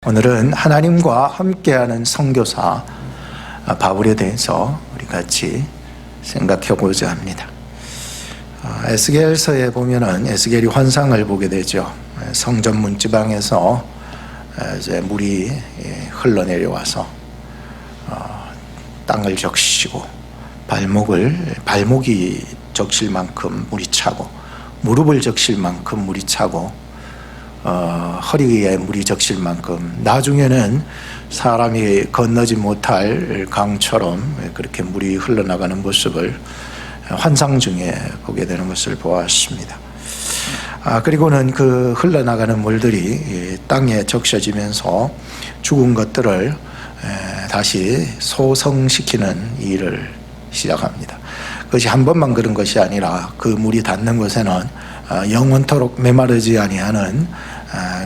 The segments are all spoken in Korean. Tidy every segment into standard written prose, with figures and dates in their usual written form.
오늘은 하나님과 함께하는 선교사 바울에 대해서 우리 같이 생각해 보자 합니다. 에스겔서에 보면은 에스겔이 환상을 보게 되죠. 성전 문지방에서 이제 물이 흘러내려와서 땅을 적시고 발목이 적실 만큼 물이 차고 무릎을 적실 만큼 물이 차고 허리에 물이 적실 만큼 나중에는 사람이 건너지 못할 강처럼 그렇게 물이 흘러나가는 모습을 환상 중에 보게 되는 것을 보았습니다. 그리고는 그 흘러나가는 물들이 땅에 적셔지면서 죽은 것들을 다시 소성시키는 일을 시작합니다. 그것이 한 번만 그런 것이 아니라 그 물이 닿는 곳에는 영원토록 메마르지 아니하는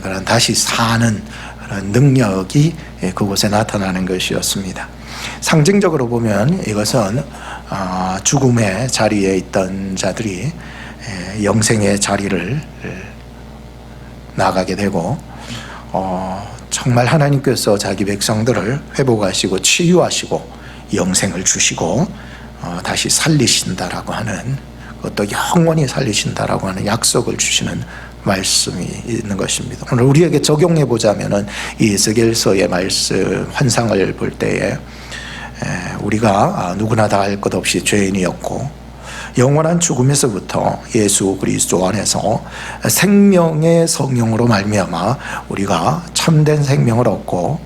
그런 다시 사는 그런 능력이 그곳에 나타나는 것이었습니다. 상징적으로 보면 이것은 죽음의 자리에 있던 자들이 영생의 자리를 나가게 되고 정말 하나님께서 자기 백성들을 회복하시고 치유하시고 영생을 주시고 다시 살리신다라고 하는, 그것도 영원히 살리신다라고 하는 약속을 주시는 말씀이 있는 것입니다. 오늘 우리에게 적용해 보자면은 이 에스겔서의 말씀 환상을 볼 때에 우리가 누구나 다 할 것 없이 죄인이었고 영원한 죽음에서부터 예수 그리스도 안에서 생명의 성령으로 말미암아 우리가 참된 생명을 얻고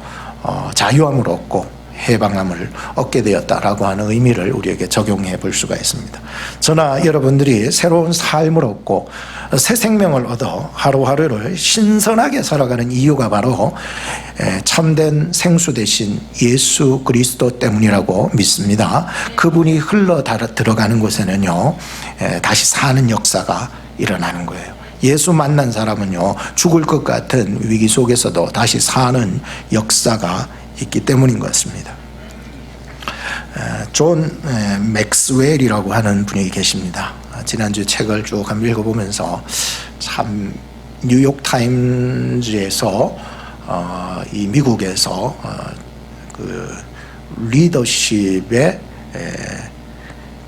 자유함을 얻고 해방함을 얻게 되었다라고 하는 의미를 우리에게 적용해 볼 수가 있습니다. 저나 여러분들이 새로운 삶을 얻고 새 생명을 얻어 하루하루를 신선하게 살아가는 이유가 바로 참된 생수 되신 예수 그리스도 때문이라고 믿습니다. 그분이 흘러 들어가는 곳에는요 다시 사는 역사가 일어나는 거예요. 예수 만난 사람은요 죽을 것 같은 위기 속에서도 다시 사는 역사가 있기 때문인 것 같습니다. 존 맥스웰이라고 하는 분이 계십니다. 지난주 책을 쭉 한번 읽어보면서 참 뉴욕타임즈에서 이 미국에서 그 리더십의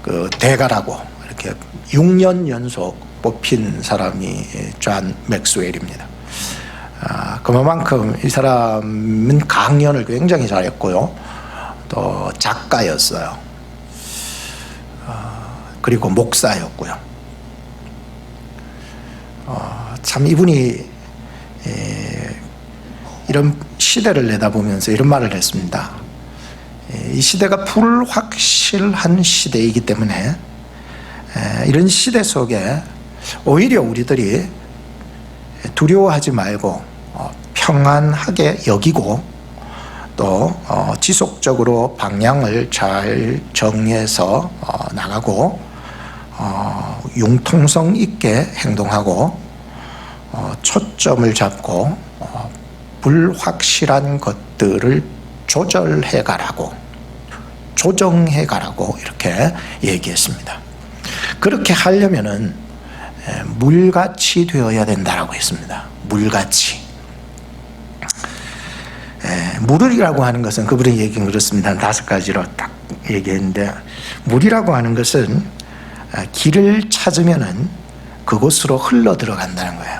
그 대가라고 이렇게 6년 연속 뽑힌 사람이 존 맥스웰입니다. 그만큼 이 사람은 강연을 굉장히 잘했고요. 또 작가였어요. 그리고 목사였고요. 참 이분이 이런 시대를 내다보면서 이런 말을 했습니다. 이 시대가 불확실한 시대이기 때문에 이런 시대 속에 오히려 우리들이 두려워하지 말고 평안하게 여기고 또 지속적으로 방향을 잘 정해서 나가고 융통성 있게 행동하고 초점을 잡고 불확실한 것들을 조절해 가라고 조정해 가라고 이렇게 얘기했습니다. 그렇게 하려면은 물같이 되어야 된다라고 했습니다. 물같이. 물이라고 하는 것은 그분의 얘기는 그렇습니다. 5가지로 딱 얘기했는데 물이라고 하는 것은 길을 찾으면은 그곳으로 흘러 들어간다는 거예요.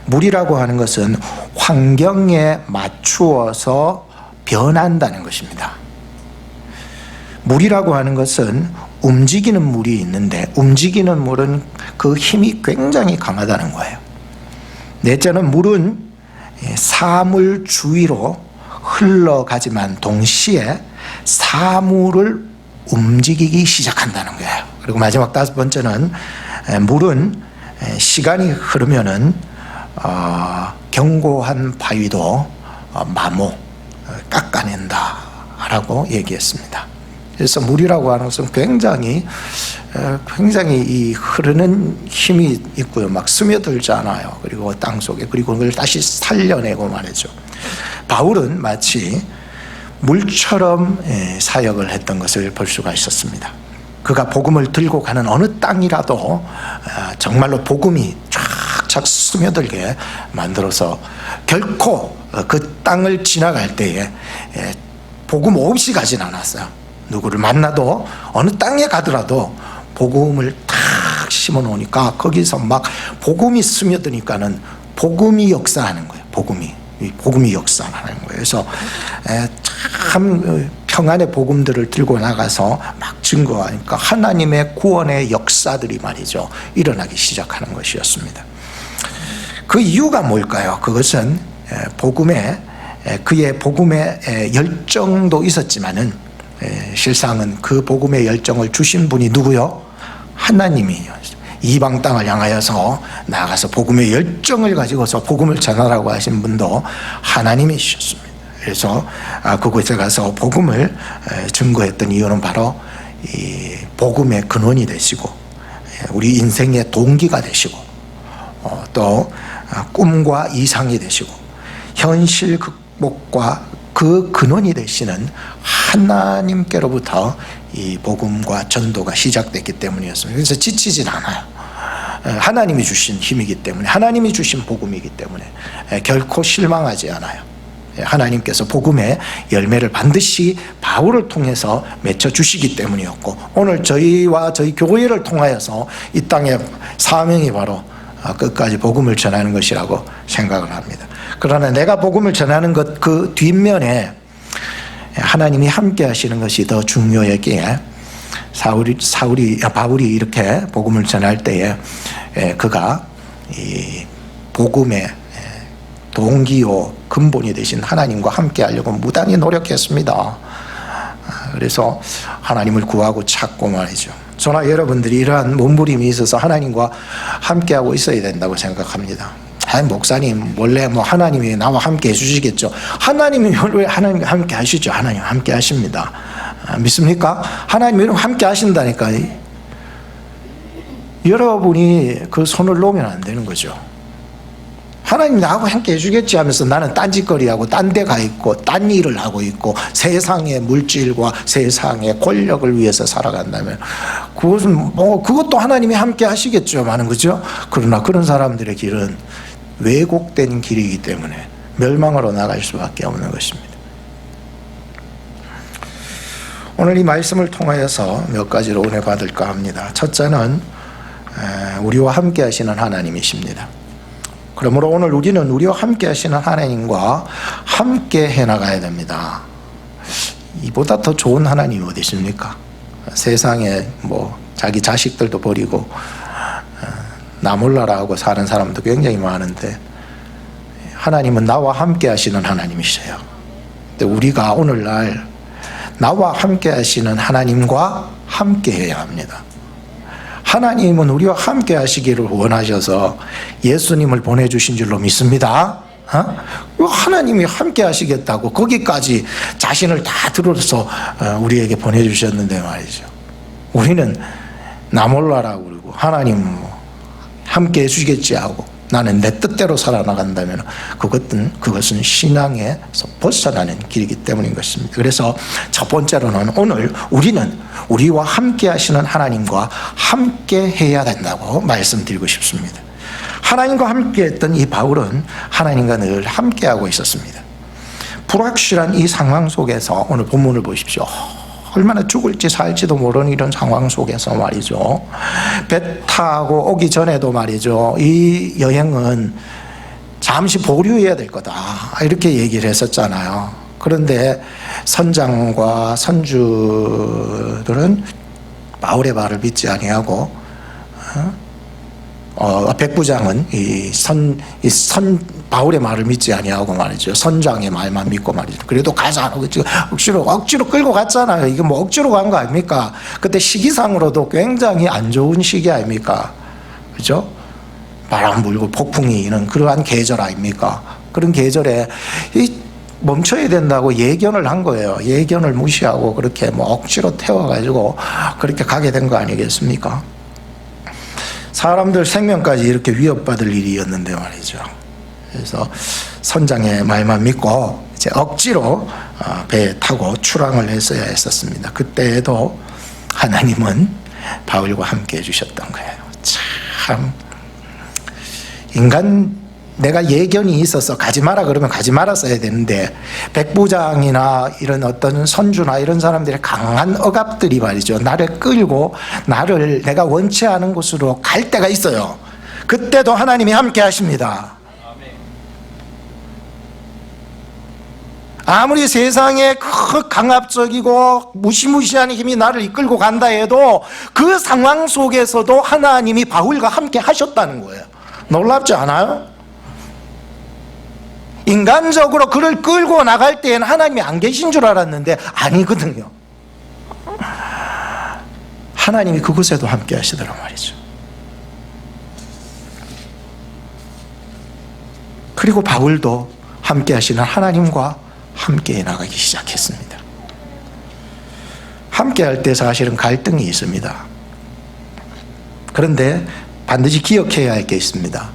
물이라고 하는 것은 환경에 맞추어서 변한다는 것입니다. 물이라고 하는 것은 움직이는 물이 있는데 움직이는 물은 그 힘이 굉장히 강하다는 거예요. 넷째는 물은 사물 주위로 흘러가지만 동시에 사물을 움직이기 시작한다는 거예요. 그리고 마지막 5번째는 물은 시간이 흐르면은 견고한 바위도 깎아낸다라고 얘기했습니다. 그래서 물이라고 하는 것은 굉장히 이 흐르는 힘이 있고요. 막 스며들잖아요. 그리고 땅 속에 그리고 그걸 다시 살려내고 말이죠. 바울은 마치 물처럼 사역을 했던 것을 볼 수가 있었습니다. 그가 복음을 들고 가는 어느 땅이라도 정말로 복음이 쫙 착착 스며들게 만들어서 결코 그 땅을 지나갈 때에 복음 없이 가진 않았어요. 누구를 만나도 어느 땅에 가더라도 복음을 탁 심어 놓으니까 거기서 막 복음이 스며드니까는 복음이 역사하는 거예요. 복음이 역사하는 거예요. 그래서 참 평안의 복음들을 들고 나가서 막 증거하니까 하나님의 구원의 역사들이 말이죠, 일어나기 시작하는 것이었습니다. 그 이유가 뭘까요? 그것은 그의 복음의 열정도 있었지만은 실상은 그 복음의 열정을 주신 분이 누구요? 하나님이요. 이방 땅을 향하여서 나가서 복음의 열정을 가지고서 복음을 전하라고 하신 분도 하나님이셨습니다. 그래서 그곳에 가서 복음을 증거했던 이유는 바로 이 복음의 근원이 되시고 우리 인생의 동기가 되시고 또 꿈과 이상이 되시고 현실 극복과 그 근원이 되시는 하나님께로부터 이 복음과 전도가 시작됐기 때문이었습니다. 그래서 지치진 않아요. 하나님이 주신 힘이기 때문에, 하나님이 주신 복음이기 때문에 결코 실망하지 않아요. 하나님께서 복음의 열매를 반드시 바울을 통해서 맺혀주시기 때문이었고, 오늘 저희와 저희 교회를 통하여서 이 땅의 사명이 바로 끝까지 복음을 전하는 것이라고 생각을 합니다. 그러나 내가 복음을 전하는 것 그 뒷면에 하나님이 함께 하시는 것이 더 중요했기에 바울이 이렇게 복음을 전할 때에 그가 이 복음의 동기요 근본이 되신 하나님과 함께 하려고 무단히 노력했습니다. 그래서 하나님을 구하고 찾고 말이죠. 저나 여러분들이 이러한 몸부림이 있어서 하나님과 함께하고 있어야 된다고 생각합니다. 목사님 원래 하나님이 나와 함께 해주시겠죠. 하나님이 왜 하나님과 함께 하시죠? 하나님 함께 하십니다. 믿습니까? 하나님이 함께 하신다니까. 여러분이 그 손을 놓으면 안 되는 거죠. 하나님 나하고 함께 해주겠지 하면서 나는 딴짓거리하고 딴 데 가 있고 딴 일을 하고 있고 세상의 물질과 세상의 권력을 위해서 살아간다면 그것은 그것도 하나님이 함께 하시겠죠. 그죠? 그러나 그런 사람들의 길은 왜곡된 길이기 때문에 멸망으로 나갈 수밖에 없는 것입니다. 오늘 이 말씀을 통하여서 몇 가지로 은혜 받을까 합니다. 첫째는 우리와 함께 하시는 하나님이십니다. 그러므로 오늘 우리는 우리와 함께 하시는 하나님과 함께 해나가야 됩니다. 이보다 더 좋은 하나님이 어디 있습니까? 세상에 자기 자식들도 버리고 나 몰라라 하고 사는 사람도 굉장히 많은데 하나님은 나와 함께 하시는 하나님이세요. 근데 우리가 오늘날 나와 함께 하시는 하나님과 함께 해야 합니다. 하나님은 우리와 함께 하시기를 원하셔서 예수님을 보내주신 줄로 믿습니다. 하나님이 함께 하시겠다고 거기까지 자신을 다 들어서 우리에게 보내주셨는데 말이죠. 우리는 나 몰라라고 그러고 하나님 함께 해주시겠지 하고 나는 내 뜻대로 살아나간다면 그것은 신앙에서 벗어나는 길이기 때문인 것입니다. 그래서 첫 번째로는 오늘 우리는 우리와 함께 하시는 하나님과 함께 해야 된다고 말씀드리고 싶습니다. 하나님과 함께 했던 이 바울은 하나님과 늘 함께하고 있었습니다. 불확실한 이 상황 속에서 오늘 본문을 보십시오. 얼마나 죽을지 살지도 모르는 이런 상황 속에서 말이죠. 배 타고 오기 전에도 말이죠. 이 여행은 잠시 보류해야 될 거다. 이렇게 얘기를 했었잖아요. 그런데 선장과 선주들은 바울의 말을 믿지 아니하고 백부장은 바울의 말을 믿지 아니하고 말이죠. 선장의 말만 믿고 말이죠. 그래도 가자 하고 억지로 끌고 갔잖아요. 이게 억지로 간 거 아닙니까? 그때 시기상으로도 굉장히 안 좋은 시기 아닙니까? 그죠? 바람 불고 폭풍이 있는 그러한 계절 아닙니까? 그런 계절에 멈춰야 된다고 예견을 한 거예요. 예견을 무시하고 그렇게 억지로 태워가지고 그렇게 가게 된 거 아니겠습니까? 사람들 생명까지 이렇게 위협받을 일이었는데 말이죠. 그래서 선장의 말만 믿고 이제 억지로 배에 타고 출항을 했어야 했었습니다. 그때에도 하나님은 바울과 함께 해주셨던 거예요. 참 내가 예견이 있어서 가지 마라 그러면 가지 말았어야 되는데, 백부장이나 이런 어떤 선주나 이런 사람들의 강한 억압들이 말이죠, 나를 끌고 나를 내가 원치 않은 곳으로 갈 때가 있어요. 그때도 하나님이 함께 하십니다. 아무리 세상에 그 강압적이고 무시무시한 힘이 나를 이끌고 간다 해도 그 상황 속에서도 하나님이 바울과 함께 하셨다는 거예요. 놀랍지 않아요? 인간적으로 그를 끌고 나갈 때에는 하나님이 안 계신 줄 알았는데 아니거든요. 하나님이 그곳에도 함께 하시더란 말이죠. 그리고 바울도 함께 하시는 하나님과 함께 나가기 시작했습니다. 함께 할 때 사실은 갈등이 있습니다. 그런데 반드시 기억해야 할 게 있습니다.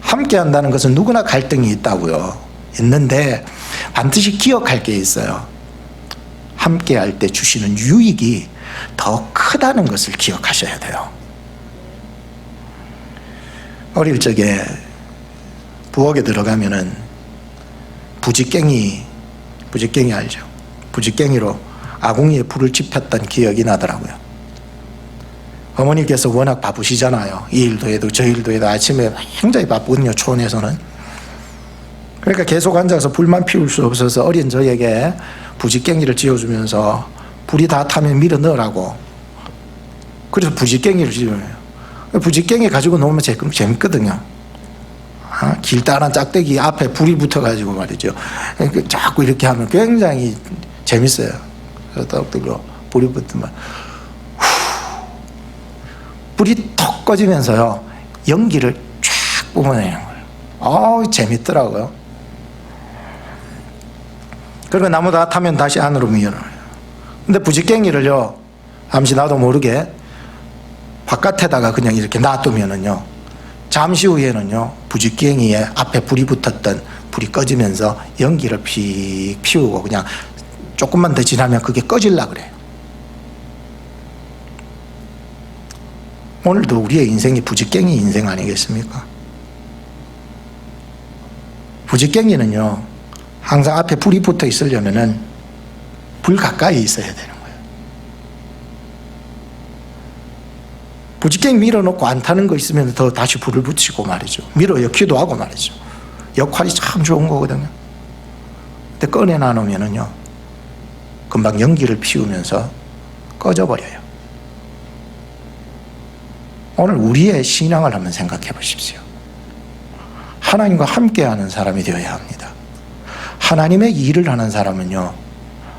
함께 한다는 것은 누구나 갈등이 있다고요. 있는데 반드시 기억할 게 있어요. 함께 할 때 주시는 유익이 더 크다는 것을 기억하셔야 돼요. 어릴 적에 부엌에 들어가면은 부지깽이 알죠? 부지깽이로 아궁이에 불을 지폈던 기억이 나더라고요. 어머니께서 워낙 바쁘시잖아요. 이 일도 해도 저 일도 해도 아침에 굉장히 바쁘거든요, 촌에서는. 그러니까 계속 앉아서 불만 피울 수 없어서 어린 저에게 부지깽이를 지어주면서 불이 다 타면 밀어 넣으라고. 그래서 부지깽이를 지어요. 부지깽이 가지고 놓으면 재밌거든요. 길다란 짝대기 앞에 불이 붙어가지고 말이죠, 자꾸 이렇게 하면 굉장히 재밌어요. 그러다 불이 붙으면 불이 턱 꺼지면서요, 연기를 쫙 뿜어내는 거예요. 재밌더라고요. 그리고 나무 다 타면 다시 안으로 밀어넣어요. 근데 부지깽이를요, 잠시 나도 모르게 바깥에다가 그냥 이렇게 놔두면은요, 잠시 후에는요, 부지깽이에 앞에 불이 붙었던 불이 꺼지면서 연기를 픽 피우고 그냥 조금만 더 지나면 그게 꺼질라 그래요. 오늘도 우리의 인생이 부지깽이 인생 아니겠습니까? 부지깽이는요, 항상 앞에 불이 붙어 있으려면은 불 가까이 있어야 되는 거예요. 부지깽이 밀어놓고 안 타는 거 있으면 더 다시 불을 붙이고 말이죠. 밀어 엮기도 하고 말이죠. 역할이 참 좋은 거거든요. 근데 꺼내 놔놓으면은요, 금방 연기를 피우면서 꺼져버려요. 오늘 우리의 신앙을 한번 생각해 보십시오. 하나님과 함께하는 사람이 되어야 합니다. 하나님의 일을 하는 사람은요,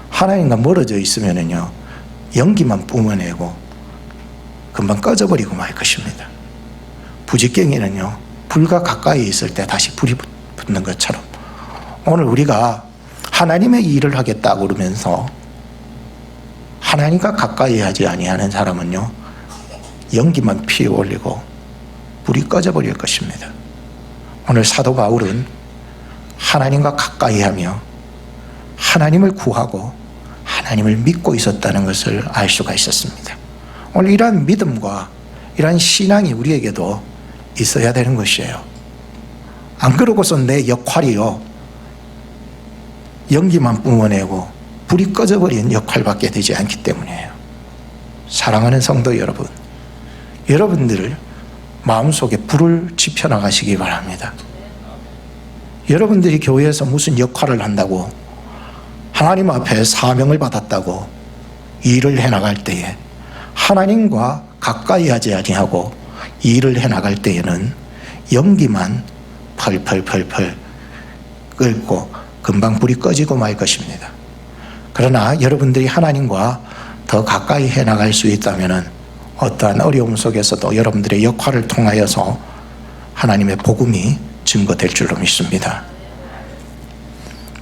하나님과 멀어져 있으면은요, 연기만 뿜어내고 금방 꺼져버리고 말 것입니다. 부지깽이는요, 불과 가까이 있을 때 다시 불이 붙는 것처럼 오늘 우리가 하나님의 일을 하겠다고 그러면서 하나님과 가까이 하지 아니하는 사람은요, 연기만 피워 올리고 불이 꺼져버릴 것입니다. 오늘 사도 바울은 하나님과 가까이 하며 하나님을 구하고 하나님을 믿고 있었다는 것을 알 수가 있었습니다. 오늘 이러한 믿음과 이러한 신앙이 우리에게도 있어야 되는 것이에요. 안 그러고서 내 역할이요, 연기만 뿜어내고 불이 꺼져버린 역할밖에 되지 않기 때문이에요. 사랑하는 성도 여러분, 여러분들을 마음속에 불을 지펴나가시기 바랍니다. 여러분들이 교회에서 무슨 역할을 한다고, 하나님 앞에 사명을 받았다고 일을 해나갈 때에 하나님과 가까이 하지 아니하고 일을 해나갈 때에는 연기만 펄펄펄펄 끓고 금방 불이 꺼지고 말 것입니다. 그러나 여러분들이 하나님과 더 가까이 해나갈 수 있다면 어떠한 어려움 속에서도 여러분들의 역할을 통하여서 하나님의 복음이 증거될 줄로 믿습니다.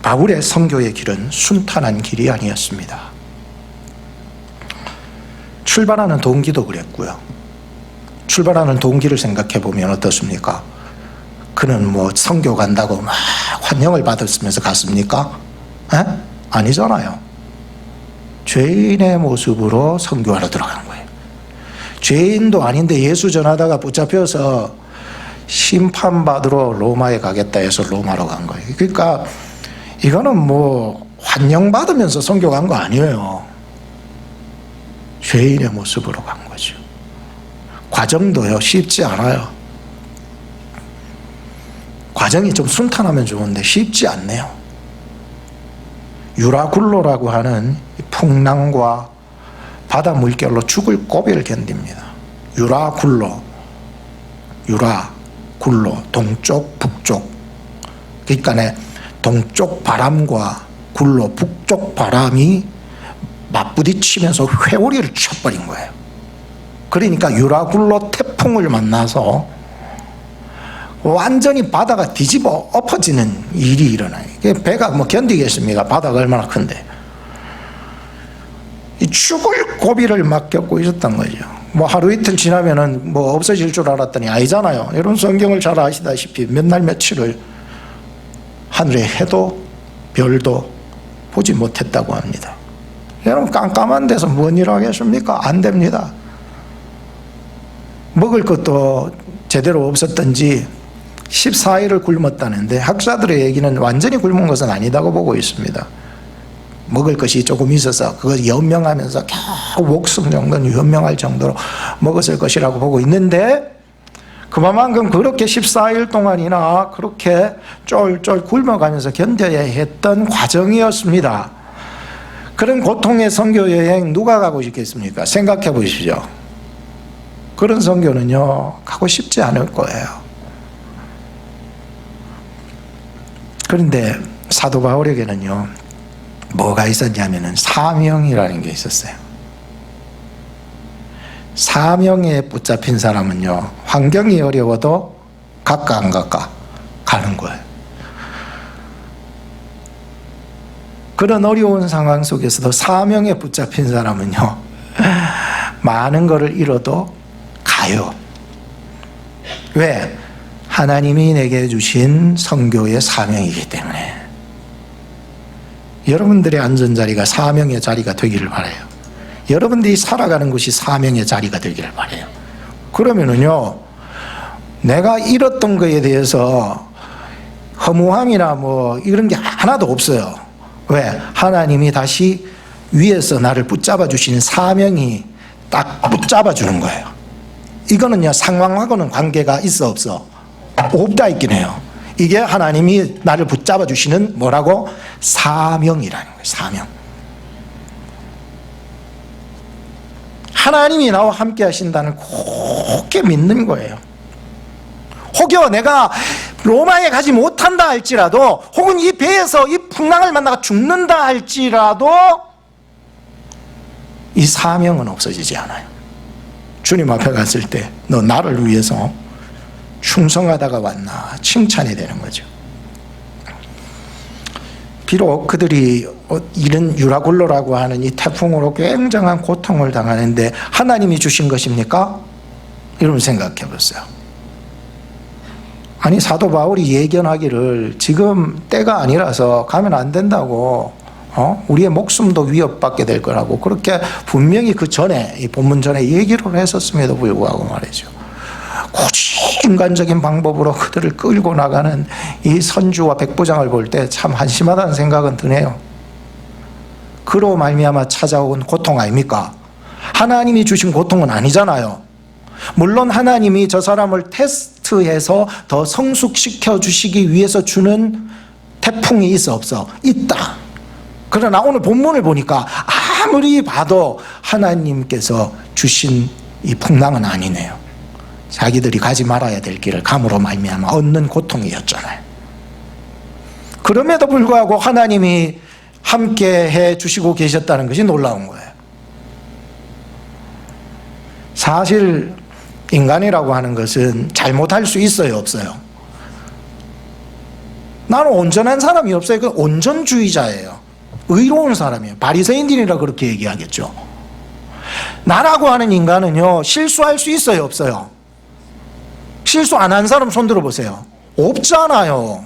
바울의 선교의 길은 순탄한 길이 아니었습니다. 출발하는 동기도 그랬고요. 출발하는 동기를 생각해 보면 어떻습니까? 그는 뭐 선교 간다고 막 환영을 받았으면서 갔습니까? 아니잖아요. 죄인의 모습으로 선교하러 들어간 거예요. 죄인도 아닌데 예수 전하다가 붙잡혀서 심판받으러 로마에 가겠다 해서 로마로 간 거예요. 그러니까 이거는 뭐 환영받으면서 선교 간 거 아니에요. 죄인의 모습으로 간 거죠. 과정도요, 쉽지 않아요. 과정이 좀 순탄하면 좋은데 쉽지 않네요. 유라굴로라고 하는 풍랑과 바다 물결로 죽을 고비를 견딥니다. 유라굴로, 동쪽, 북쪽. 그러니까 동쪽 바람과 굴로, 북쪽 바람이 맞부딪히면서 회오리를 쳐버린 거예요. 그러니까 유라굴로 태풍을 만나서 완전히 바다가 뒤집어 엎어지는 일이 일어나요. 배가 뭐 견디겠습니까? 바다가 얼마나 큰데. 이 죽을 고비를 막 겪고 있었던 거죠. 뭐 하루 이틀 지나면은 뭐 없어질 줄 알았더니 아니잖아요. 여러분 성경을 잘 아시다시피 몇 날 며칠을 하늘의 해도 별도 보지 못했다고 합니다. 여러분 깜깜한 데서 뭔 일 하겠습니까? 안 됩니다. 먹을 것도 제대로 없었던지 14일을 굶었다는데 학자들의 얘기는 완전히 굶은 것은 아니다고 보고 있습니다. 먹을 것이 조금 있어서 그걸 연명하면서 겨우 목숨 정도는 연명할 정도로 먹었을 것이라고 보고 있는데, 그만큼 그렇게 14일 동안이나 그렇게 쫄쫄 굶어가면서 견뎌야 했던 과정이었습니다. 그런 고통의 선교 여행 누가 가고 싶겠습니까? 생각해 보십시오. 그런 선교는요, 가고 싶지 않을 거예요. 그런데 사도 바울에게는요, 뭐가 있었냐면은 사명이라는 게 있었어요. 사명에 붙잡힌 사람은요, 환경이 어려워도 갈까 안 갈까 가는 거예요. 그런 어려운 상황 속에서도 사명에 붙잡힌 사람은요, 많은 것을 잃어도 가요. 왜? 하나님이 내게 주신 선교의 사명이기 때문에. 여러분들의 안전자리가 사명의 자리가 되기를 바라요. 여러분들이 살아가는 곳이 사명의 자리가 되기를 바라요. 그러면은요, 내가 잃었던 것에 대해서 허무함이나 뭐 이런 게 하나도 없어요. 왜? 하나님이 다시 위에서 나를 붙잡아 주시는 사명이 딱 붙잡아 주는 거예요. 이거는요, 상황하고는 관계가 있어 없어? 없다 있긴 해요. 이게 하나님이 나를 붙잡아 주시는 뭐라고? 사명이라는 거예요. 사명. 하나님이 나와 함께 하신다는 굳게 믿는 거예요. 혹여 내가 로마에 가지 못한다 할지라도, 혹은 이 배에서 이 풍랑을 만나가 죽는다 할지라도 이 사명은 없어지지 않아요. 주님 앞에 갔을 때 너 나를 위해서 충성하다가 왔나 칭찬이 되는 거죠. 비록 그들이 이런 유라굴로라고 하는 이 태풍으로 굉장한 고통을 당하는데 하나님이 주신 것입니까? 이런 생각해 보세요. 아니, 사도 바울이 예견하기를 지금 때가 아니라서 가면 안 된다고, 우리의 목숨도 위협받게 될 거라고 그렇게 분명히 그 전에, 이 본문 전에 얘기를 했었음에도 불구하고 말이죠, 굳이 인간적인 방법으로 그들을 끌고 나가는 이 선주와 백부장을 볼 때 참 한심하다는 생각은 드네요. 그로 말미암아 찾아온 고통 아닙니까? 하나님이 주신 고통은 아니잖아요. 물론 하나님이 저 사람을 테스트해서 더 성숙시켜 주시기 위해서 주는 태풍이 있어 없어? 있다. 그러나 오늘 본문을 보니까 아무리 봐도 하나님께서 주신 이 풍랑은 아니네요. 자기들이 가지 말아야 될 길을 감으로 말미암아 얻는 고통이었잖아요. 그럼에도 불구하고 하나님이 함께 해 주시고 계셨다는 것이 놀라운 거예요. 사실 인간이라고 하는 것은 잘못할 수 있어요, 없어요? 나는 온전한 사람이 없어요. 그 온전주의자예요. 의로운 사람이에요. 바리새인들이라 그렇게 얘기하겠죠. 나라고 하는 인간은요, 실수할 수 있어요, 없어요? 실수 안 한 사람 손 들어보세요. 없잖아요.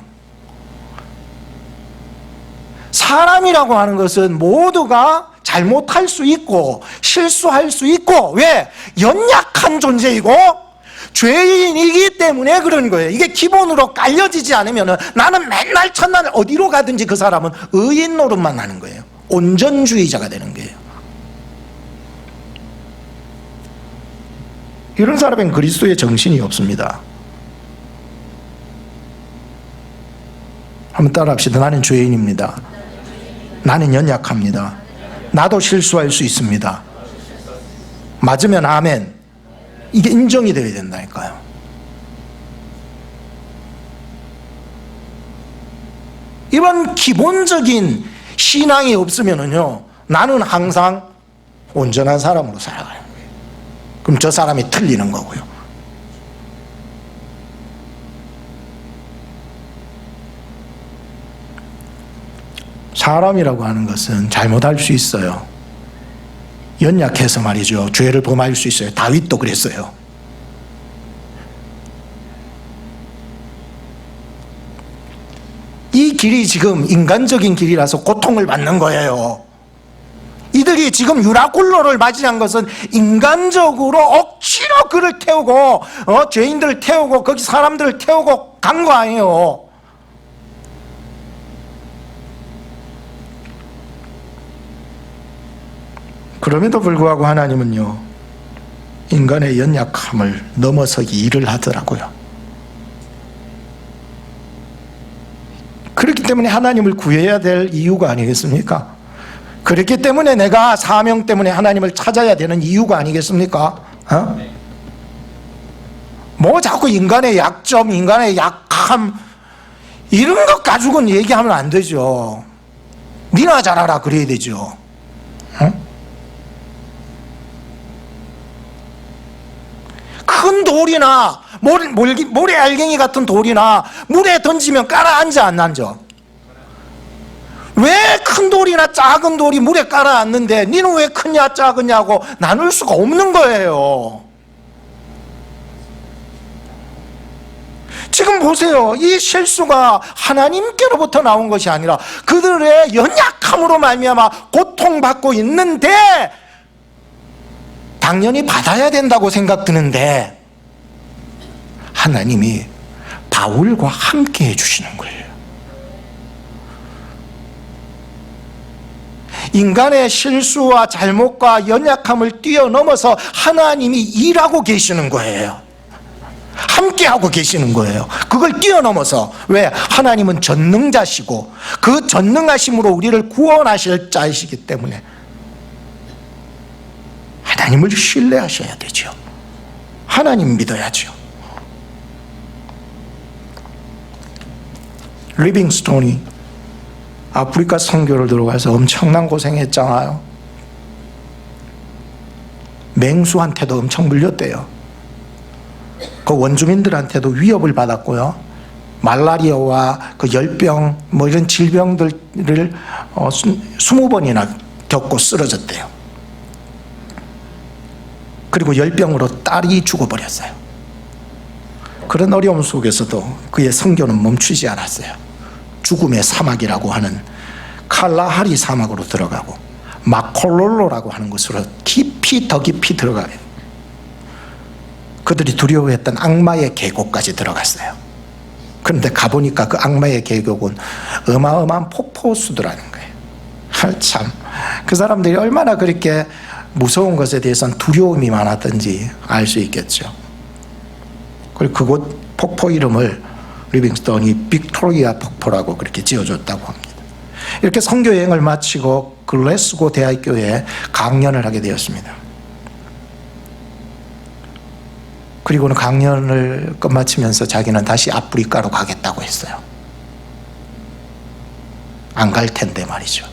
사람이라고 하는 것은 모두가 잘못할 수 있고 실수할 수 있고, 왜? 연약한 존재이고 죄인이기 때문에 그런 거예요. 이게 기본으로 깔려지지 않으면 나는 맨날 첫날 어디로 가든지 그 사람은 의인 노릇만 하는 거예요. 온전주의자가 되는 거예요. 이런 사람은 그리스도의 정신이 없습니다. 한번 따라합시다. 나는 죄인입니다. 나는 연약합니다. 나도 실수할 수 있습니다. 맞으면 아멘. 이게 인정이 되어야 된다니까요. 이런 기본적인 신앙이 없으면은요, 나는 항상 온전한 사람으로 살아가는 거예요. 그럼 저 사람이 틀리는 거고요. 사람이라고 하는 것은 잘못할 수 있어요. 연약해서 말이죠. 죄를 범할 수 있어요. 다윗도 그랬어요. 이 길이 지금 인간적인 길이라서 고통을 받는 거예요. 이들이 지금 유라굴로를 맞이한 것은 인간적으로 억지로 그를 태우고 죄인들을 태우고 거기 사람들을 태우고 간 거 아니에요. 그럼에도 불구하고 하나님은요, 인간의 연약함을 넘어서기 일을 하더라고요. 그렇기 때문에 하나님을 구해야 될 이유가 아니겠습니까? 그렇기 때문에 내가 사명 때문에 하나님을 찾아야 되는 이유가 아니겠습니까? 뭐 자꾸 인간의 약점, 인간의 약함 이런 것 가지고는 얘기하면 안 되죠. 니나 잘하라 그래야 되죠. 큰 돌이나 모래 알갱이 같은 돌이나 물에 던지면 가라앉아 안 앉아? 왜 큰 돌이나 작은 돌이 물에 가라앉는데 니는 왜 크냐 작으냐고 나눌 수가 없는 거예요. 지금 보세요. 이 실수가 하나님께로부터 나온 것이 아니라 그들의 연약함으로 말미암아 고통받고 있는데 당연히 받아야 된다고 생각드는데 하나님이 바울과 함께 해주시는 거예요. 인간의 실수와 잘못과 연약함을 뛰어넘어서 하나님이 일하고 계시는 거예요. 함께하고 계시는 거예요. 그걸 뛰어넘어서. 왜? 하나님은 전능자시고 그 전능하심으로 우리를 구원하실 자이시기 때문에 하나님을 신뢰하셔야 되죠. 하나님 믿어야죠. 리빙스톤이 아프리카 선교를 들어가서 엄청난 고생했잖아요. 맹수한테도 엄청 물렸대요. 그 원주민들한테도 위협을 받았고요. 말라리아와 그 열병 뭐 이런 질병들을 20번이나 겪고 쓰러졌대요. 그리고 열병으로 딸이 죽어버렸어요. 그런 어려움 속에서도 그의 선교는 멈추지 않았어요. 죽음의 사막이라고 하는 칼라하리 사막으로 들어가고 마콜롤로라고 하는 곳으로 깊이 더 깊이 들어가요. 그들이 두려워했던 악마의 계곡까지 들어갔어요. 그런데 가보니까 그 악마의 계곡은 어마어마한 폭포수더라는 거예요. 참, 그 사람들이 얼마나 그렇게 무서운 것에 대해서는 두려움이 많았던지 알 수 있겠죠. 그리고 그곳 폭포 이름을 리빙스톤이 빅토리아 폭포라고 그렇게 지어줬다고 합니다. 이렇게 선교 여행을 마치고 글래스고 대학교에 강연을 하게 되었습니다. 그리고는 강연을 끝마치면서 자기는 다시 아프리카로 가겠다고 했어요. 안 갈 텐데 말이죠.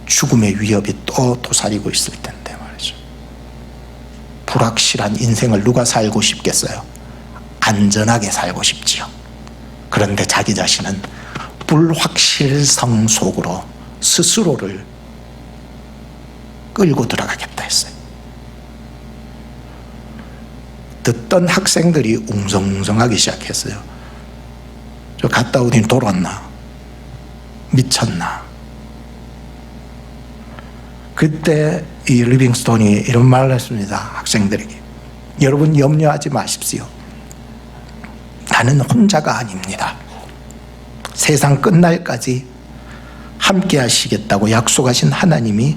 죽음의 위협이 또 도사리고 있을 텐데 말이죠. 불확실한 인생을 누가 살고 싶겠어요? 안전하게 살고 싶지요. 그런데 자기 자신은 불확실성 속으로 스스로를 끌고 들어가겠다 했어요. 듣던 학생들이 웅성웅성하기 시작했어요. 저 갔다 오더니 돌았나? 미쳤나? 그때 이 리빙스톤이 이런 말을 했습니다. 학생들에게. 여러분 염려하지 마십시오. 나는 혼자가 아닙니다. 세상 끝날까지 함께 하시겠다고 약속하신 하나님이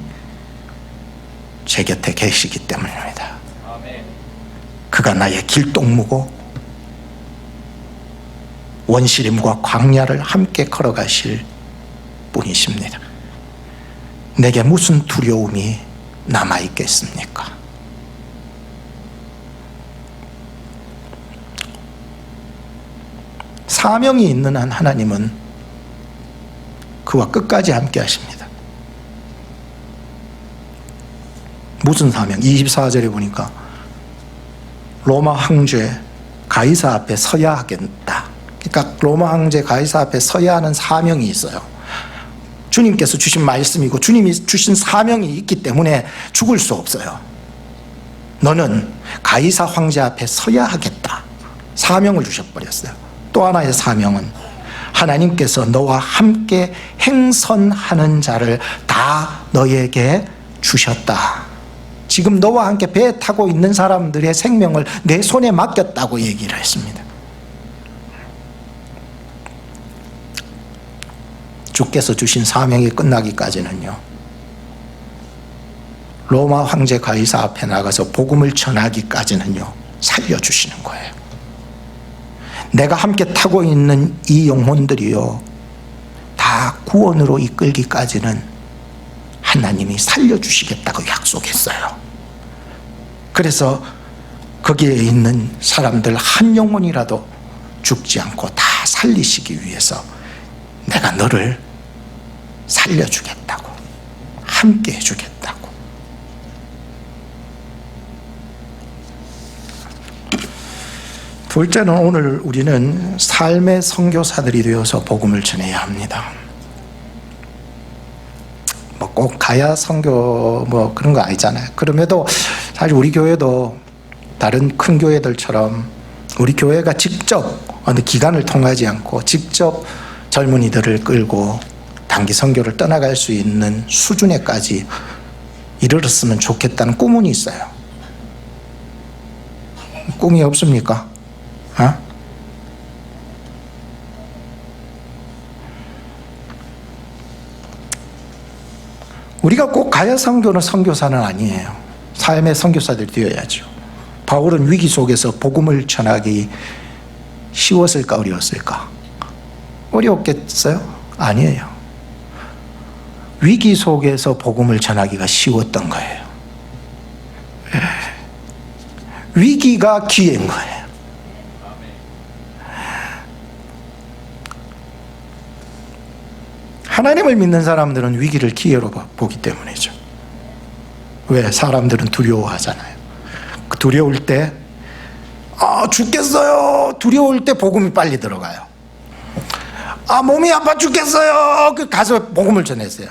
제 곁에 계시기 때문입니다. 그가 나의 길동무고 원시림과 광야를 함께 걸어가실 분이십니다. 내게 무슨 두려움이 남아있겠습니까? 사명이 있는 한 하나님은 그와 끝까지 함께 하십니다. 무슨 사명? 24절에 보니까 로마 황제 가이사 앞에 서야 하겠다. 그러니까 로마 황제 가이사 앞에 서야 하는 사명이 있어요. 주님께서 주신 말씀이고 주님이 주신 사명이 있기 때문에 죽을 수 없어요. 너는 가이사 황제 앞에 서야 하겠다. 사명을 주셔버렸어요. 또 하나의 사명은 하나님께서 너와 함께 행선하는 자를 다 너에게 주셨다. 지금 너와 함께 배에 타고 있는 사람들의 생명을 내 손에 맡겼다고 얘기를 했습니다. 주께서 주신 사명이 끝나기까지는요, 로마 황제 가이사 앞에 나가서 복음을 전하기까지는요 살려주시는 거예요. 내가 함께 타고 있는 이 영혼들이요 다 구원으로 이끌기까지는 하나님이 살려주시겠다고 약속했어요. 그래서 거기에 있는 사람들 한 영혼이라도 죽지 않고 다 살리시기 위해서 내가 너를 살려주겠다고, 함께 해주겠다고. 둘째는 오늘 우리는 삶의 선교사들이 되어서 복음을 전해야 합니다. 꼭 가야 선교 그런 거 아니잖아요. 그럼에도 사실 우리 교회도 다른 큰 교회들처럼 우리 교회가 직접 어느 기관을 통하지 않고 직접 젊은이들을 끌고 단기 선교를 떠나갈 수 있는 수준에까지 이르렀으면 좋겠다는 꿈은 있어요. 꿈이 없습니까? 우리가 꼭 가야 선교는 선교사는 아니에요. 삶의 선교사들이 되어야죠. 바울은 위기 속에서 복음을 전하기 쉬웠을까 어려웠을까? 어려웠겠어요? 아니에요. 위기 속에서 복음을 전하기가 쉬웠던 거예요. 위기가 기회인 거예요. 하나님을 믿는 사람들은 위기를 기회로 보기 때문이죠. 왜? 사람들은 두려워하잖아요. 두려울 때 죽겠어요. 두려울 때 복음이 빨리 들어가요. 몸이 아파 죽겠어요. 가서 복음을 전했어요.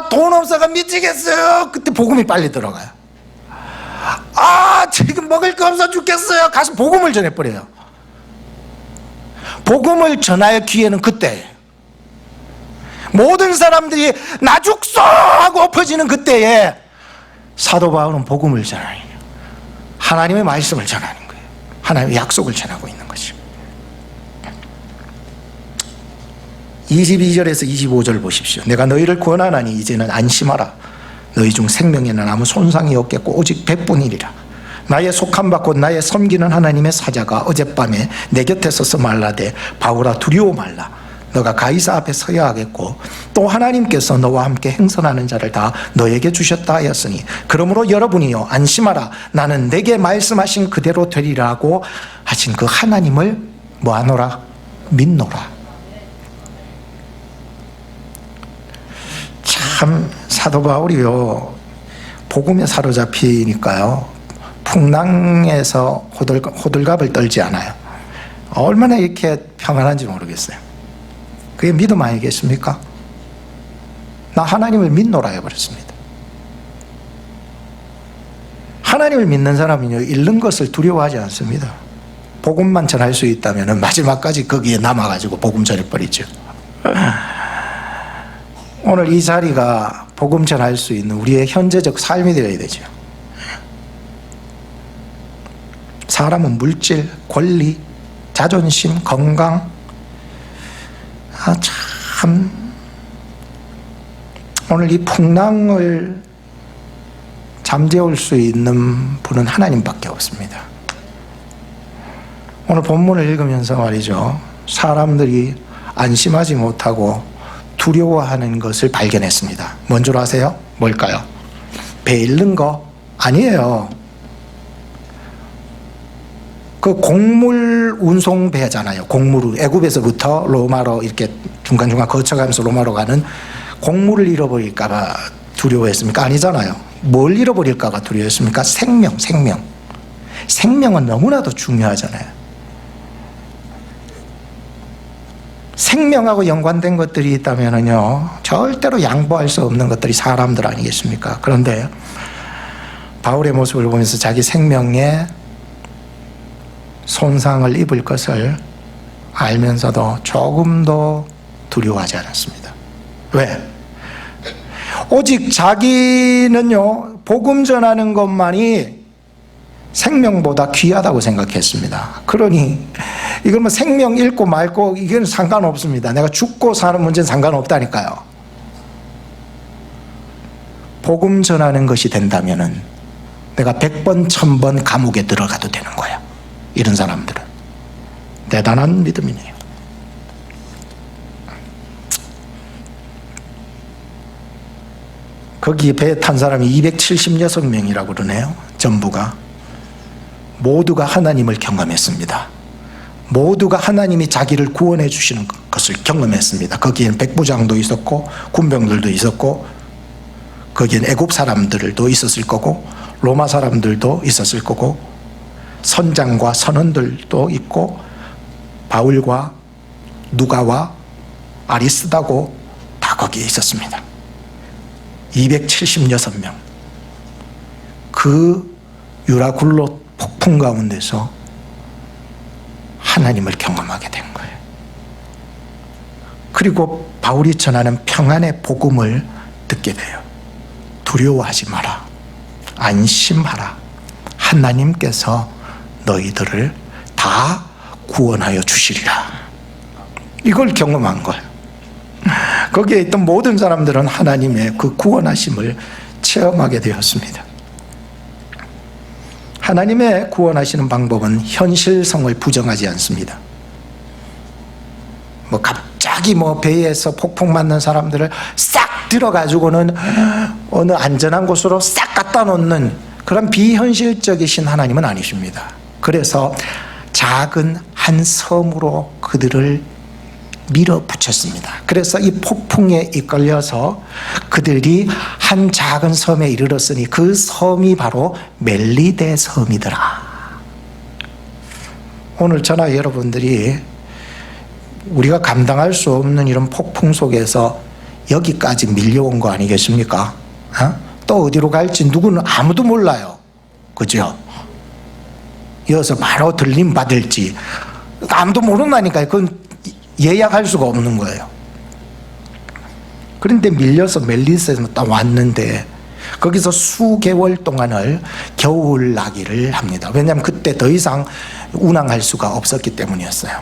돈 없어가 미치겠어요. 그때 복음이 빨리 들어가요. 지금 먹을 거 없어 죽겠어요. 가서 복음을 전해버려요. 복음을 전할 기회는 그때예요. 모든 사람들이 나 죽소 하고 엎어지는 그때에 사도 바울은 복음을 전하는 거예요. 하나님의 말씀을 전하는 거예요. 하나님의 약속을 전하고 있는 것이죠. 22절에서 25절 보십시오. 내가 너희를 권하나니 이제는 안심하라. 너희 중 생명에는 아무 손상이 없겠고 오직 백분이리라. 나의 속한 바 곧 나의 섬기는 하나님의 사자가 어젯밤에 내 곁에 서서 말라되 바울아 두려워 말라. 너가 가이사 앞에 서야 하겠고 또 하나님께서 너와 함께 행선하는 자를 다 너에게 주셨다 하였으니 그러므로 여러분이요 안심하라. 나는 내게 말씀하신 그대로 되리라고 하신 그 하나님을 뭐하노라? 믿노라. 참 사도 바울이요 복음에 사로잡히니까요 풍랑에서 호들갑을 떨지 않아요. 얼마나 이렇게 평안한지 모르겠어요. 그게 믿음 아니겠습니까? 나 하나님을 믿노라 해버렸습니다. 하나님을 믿는 사람은요 잃는 것을 두려워하지 않습니다. 복음만 전할 수 있다면 마지막까지 거기에 남아가지고 복음 전해버리죠. 오늘 이 자리가 복음 전할 수 있는 우리의 현재적 삶이 되어야 되죠. 사람은 물질, 권리, 자존심, 건강, 참 오늘 이 풍랑을 잠재울 수 있는 분은 하나님밖에 없습니다. 오늘 본문을 읽으면서 말이죠, 사람들이 안심하지 못하고 두려워하는 것을 발견했습니다. 뭔 줄 아세요? 뭘까요? 배 잃는 거 아니에요. 그 곡물 운송배잖아요. 곡물, 애굽에서부터 로마로 이렇게 중간중간 거쳐가면서 로마로 가는 곡물을 잃어버릴까봐 두려워했습니까? 아니잖아요. 뭘 잃어버릴까가 두려워했습니까? 생명. 생명은 너무나도 중요하잖아요. 생명하고 연관된 것들이 있다면요, 절대로 양보할 수 없는 것들이 사람들 아니겠습니까? 그런데 바울의 모습을 보면서 자기 생명에 손상을 입을 것을 알면서도 조금도 두려워하지 않았습니다. 왜? 오직 자기는요, 복음 전하는 것만이 생명보다 귀하다고 생각했습니다. 그러니 이건 뭐 생명 잃고 말고 이건 상관없습니다. 내가 죽고 사는 문제는 상관없다니까요. 복음 전하는 것이 된다면은 내가 100번 1000번 감옥에 들어가도 되는 거야. 이런 사람들은 대단한 믿음이네요. 거기 배에 탄 사람이 276명이라고 그러네요. 전부가 모두가 하나님을 경험했습니다. 모두가 하나님이 자기를 구원해 주시는 것을 경험했습니다. 거기에는 백부장도 있었고 군병들도 있었고 거기에는 애굽 사람들도 있었을 거고 로마 사람들도 있었을 거고 선장과 선원들도 있고 바울과 누가와 아리스다고 다 거기에 있었습니다. 276명. 그 유라굴로 폭풍 가운데서 하나님을 경험하게 된 거예요. 그리고 바울이 전하는 평안의 복음을 듣게 돼요. 두려워하지 마라. 안심하라. 하나님께서 너희들을 다 구원하여 주시리라. 이걸 경험한 거예요. 거기에 있던 모든 사람들은 하나님의 그 구원하심을 체험하게 되었습니다. 하나님의 구원하시는 방법은 현실성을 부정하지 않습니다. 갑자기 배에서 폭풍 맞는 사람들을 싹 들어가지고는 어느 안전한 곳으로 싹 갖다 놓는 그런 비현실적이신 하나님은 아니십니다. 그래서 작은 한 섬으로 그들을 밀어붙였습니다. 그래서 이 폭풍에 이끌려서 그들이 한 작은 섬에 이르렀으니 그 섬이 바로 멜리데 섬이더라. 오늘 저나 여러분들이 우리가 감당할 수 없는 이런 폭풍 속에서 여기까지 밀려온 거 아니겠습니까? 또 어디로 갈지 누구는 아무도 몰라요. 그죠? 이어서 바로 들림 받을지 아무도 모른다니까요. 그건 예약할 수가 없는 거예요. 그런데 밀려서 멜리스에 딱 왔는데 거기서 수개월 동안을 겨울나기를 합니다. 왜냐하면 그때 더 이상 운항할 수가 없었기 때문이었어요.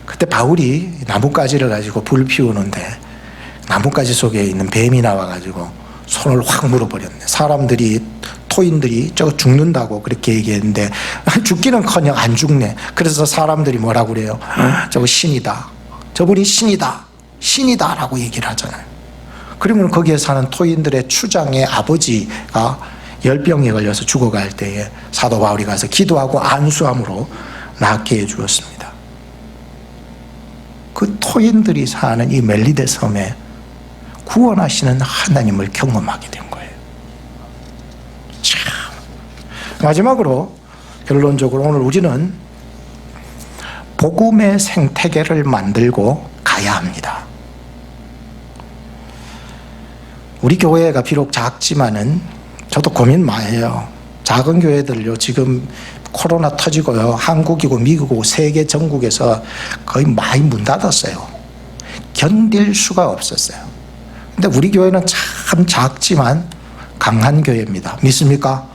그때 바울이 나뭇가지를 가지고 불 피우는데 나뭇가지 속에 있는 뱀이 나와가지고 손을 확 물어버렸네. 사람들이 토인들이 저거 죽는다고 그렇게 얘기했는데 죽기는커녕 안 죽네. 그래서 사람들이 뭐라고 그래요? 저거 신이다. 저분이 신이다 라고 얘기를 하잖아요. 그러면 거기에 사는 토인들의 추장의 아버지가 열병에 걸려서 죽어갈 때에 사도 바울이 가서 기도하고 안수함으로 낫게 해주었습니다. 그 토인들이 사는 이 멜리데 섬에 구원하시는 하나님을 경험하게 된 거예요. 참. 마지막으로 결론적으로 오늘 우리는 복음의 생태계를 만들고 가야 합니다. 우리 교회가 비록 작지만은 저도 고민 많이 해요. 작은 교회들요 지금 코로나 터지고요 한국이고 미국이고 세계 전국에서 거의 많이 문 닫았어요. 견딜 수가 없었어요. 근데 우리 교회는 참 작지만 강한 교회입니다. 믿습니까?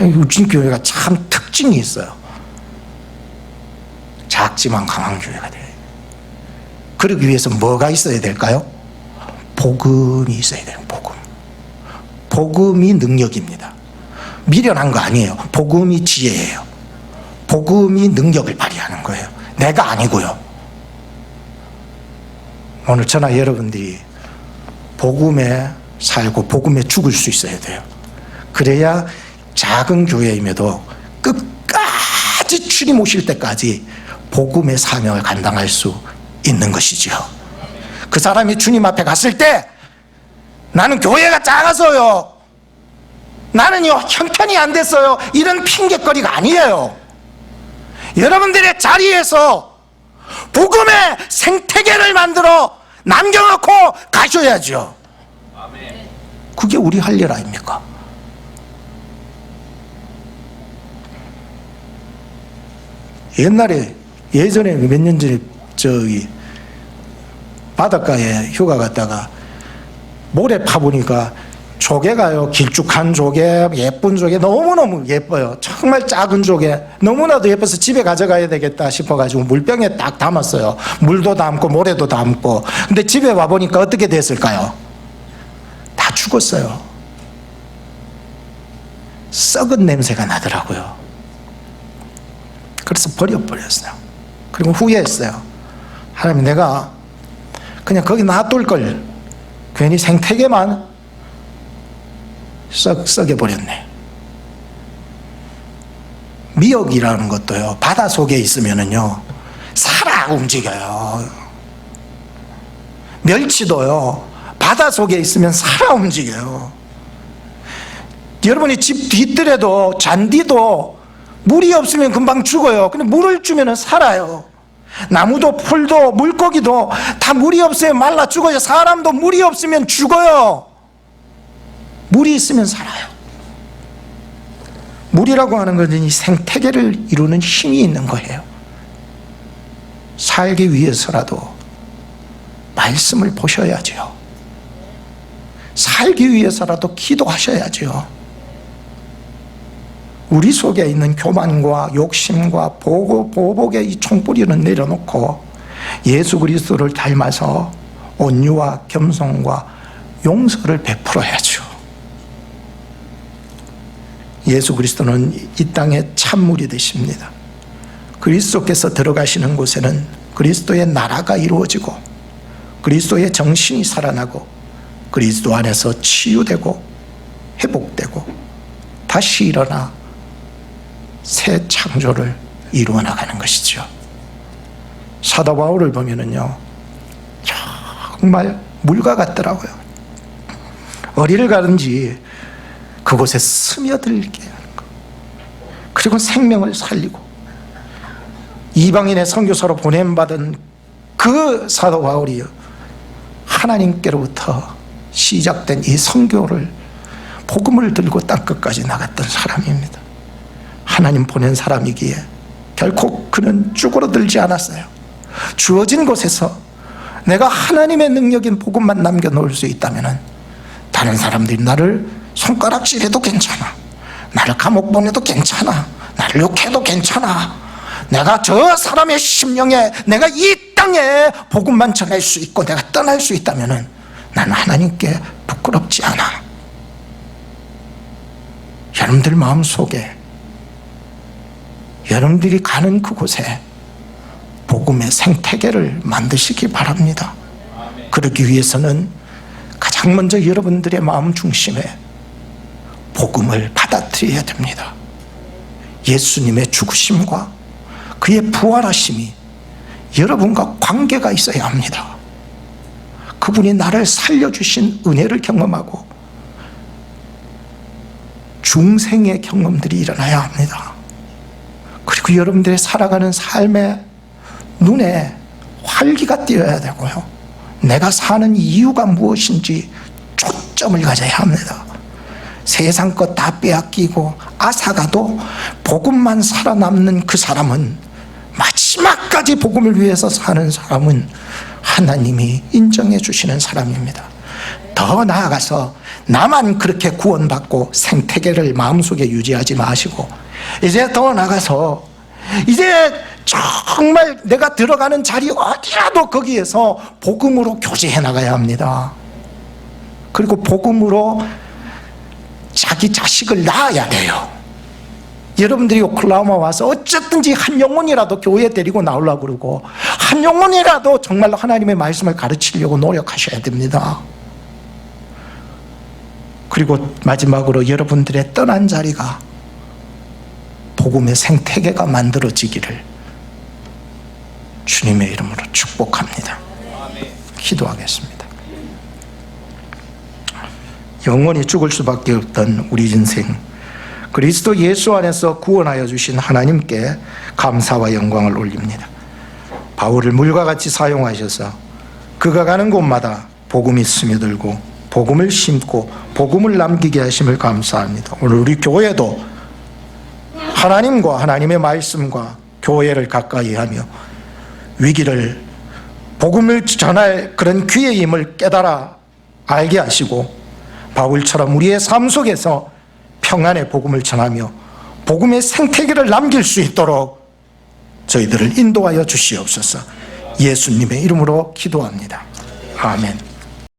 우리 교회가 참 특징이 있어요. 작지만 강한 교회가 돼요. 그러기 위해서 뭐가 있어야 될까요? 복음이 있어야 돼요. 복음이 능력입니다. 미련한 거 아니에요. 복음이 지혜예요. 복음이 능력을 발휘하는 거예요. 내가 아니고요. 오늘 저나 여러분들이 복음에 살고 복음에 죽을 수 있어야 돼요. 그래야 작은 교회임에도 끝까지 주님 오실 때까지 복음의 사명을 감당할 수 있는 것이지요. 그 사람이 주님 앞에 갔을 때 나는 교회가 작아서요, 나는요 형편이 안 됐어요, 이런 핑계거리가 아니에요. 여러분들의 자리에서 복음의 생태계를 만들어 남겨놓고 가셔야죠. 그게 우리 할 일 아닙니까? 예전에 몇 년 전에 저기 바닷가에 휴가 갔다가 모래 파보니까 조개가요, 길쭉한 조개, 예쁜 조개, 너무너무 예뻐요. 정말 작은 조개, 너무나도 예뻐서 집에 가져가야 되겠다 싶어가지고 물병에 딱 담았어요. 물도 담고 모래도 담고. 근데 집에 와보니까 어떻게 됐을까요? 다 죽었어요. 썩은 냄새가 나더라고요. 그래서 버려버렸어요. 그리고 후회했어요. 하나님, 내가 그냥 거기 놔둘 걸, 괜히 생태계만 썩여버렸네. 미역이라는 것도요, 바다 속에 있으면은요 살아 움직여요. 멸치도요 바다 속에 있으면 살아 움직여요. 여러분이 집 뒤뜰에도 잔디도 물이 없으면 금방 죽어요. 근데 물을 주면 살아요. 나무도 풀도 물고기도 다 물이 없으면 말라 죽어요. 사람도 물이 없으면 죽어요. 물이 있으면 살아요. 물이라고 하는 것은 이 생태계를 이루는 힘이 있는 거예요. 살기 위해서라도 말씀을 보셔야죠. 살기 위해서라도 기도하셔야죠. 우리 속에 있는 교만과 욕심과 보복의 이 총뿌리는 내려놓고 예수 그리스도를 닮아서 온유와 겸손과 용서를 베풀어야죠. 예수 그리스도는 이 땅의 찬물이 되십니다. 그리스도께서 들어가시는 곳에는 그리스도의 나라가 이루어지고 그리스도의 정신이 살아나고 그리스도 안에서 치유되고 회복되고 다시 일어나 새 창조를 이루어 나가는 것이죠. 사도 바울을 보면은요 정말 물과 같더라고요. 어디를 가든지 그곳에 스며들게 하는 것, 그리고 생명을 살리고 이방인의 선교사로 보냄받은 그 사도 바울이요 하나님께로부터 시작된 이 선교를 복음을 들고 땅끝까지 나갔던 사람입니다. 하나님 보낸 사람이기에 결코 그는 쭈그러들지 않았어요. 주어진 곳에서 내가 하나님의 능력인 복음만 남겨놓을 수 있다면 다른 사람들이 나를 손가락질해도 괜찮아, 나를 감옥 보내도 괜찮아, 나를 욕해도 괜찮아, 내가 저 사람의 심령에 내가 이 땅에 복음만 전할 수 있고 내가 떠날 수 있다면 나는 하나님께 부끄럽지 않아. 여러분들 마음속에 여러분들이 가는 그곳에 복음의 생태계를 만드시기 바랍니다. 그러기 위해서는 가장 먼저 여러분들의 마음 중심에 복음을 받아들여야 됩니다. 예수님의 죽으심과 그의 부활하심이 여러분과 관계가 있어야 합니다. 그분이 나를 살려주신 은혜를 경험하고 중생의 경험들이 일어나야 합니다. 그리고 여러분들의 살아가는 삶의 눈에 활기가 띄어야 되고요, 내가 사는 이유가 무엇인지 초점을 가져야 합니다. 세상 것 다 빼앗기고 앗아가도 복음만 살아남는 그 사람은, 마지막까지 복음을 위해서 사는 사람은 하나님이 인정해 주시는 사람입니다. 더 나아가서 나만 그렇게 구원받고 생태계를 마음속에 유지하지 마시고 이제 더 나아가서 이제 정말 내가 들어가는 자리 어디라도 거기에서 복음으로 교제해 나가야 합니다. 그리고 복음으로 자기 자식을 낳아야 돼요. 여러분들이 오클라호마 와서 어쨌든지 한 영혼이라도 교회에 데리고 나오려고 그러고 한 영혼이라도 정말로 하나님의 말씀을 가르치려고 노력하셔야 됩니다. 그리고 마지막으로 여러분들의 떠난 자리가 복음의 생태계가 만들어지기를 주님의 이름으로 축복합니다. 기도하겠습니다. 영원히 죽을 수밖에 없던 우리 인생, 그리스도 예수 안에서 구원하여 주신 하나님께 감사와 영광을 올립니다. 바울을 물과 같이 사용하셔서 그가 가는 곳마다 복음이 스며들고 복음을 심고 복음을 남기게 하심을 감사합니다. 오늘 우리 교회도 하나님과 하나님의 말씀과 교회를 가까이 하며 위기를 복음을 전할 그런 귀의 힘을 깨달아 알게 하시고 바울처럼 우리의 삶 속에서 평안의 복음을 전하며 복음의 생태계를 남길 수 있도록 저희들을 인도하여 주시옵소서. 예수님의 이름으로 기도합니다. 아멘.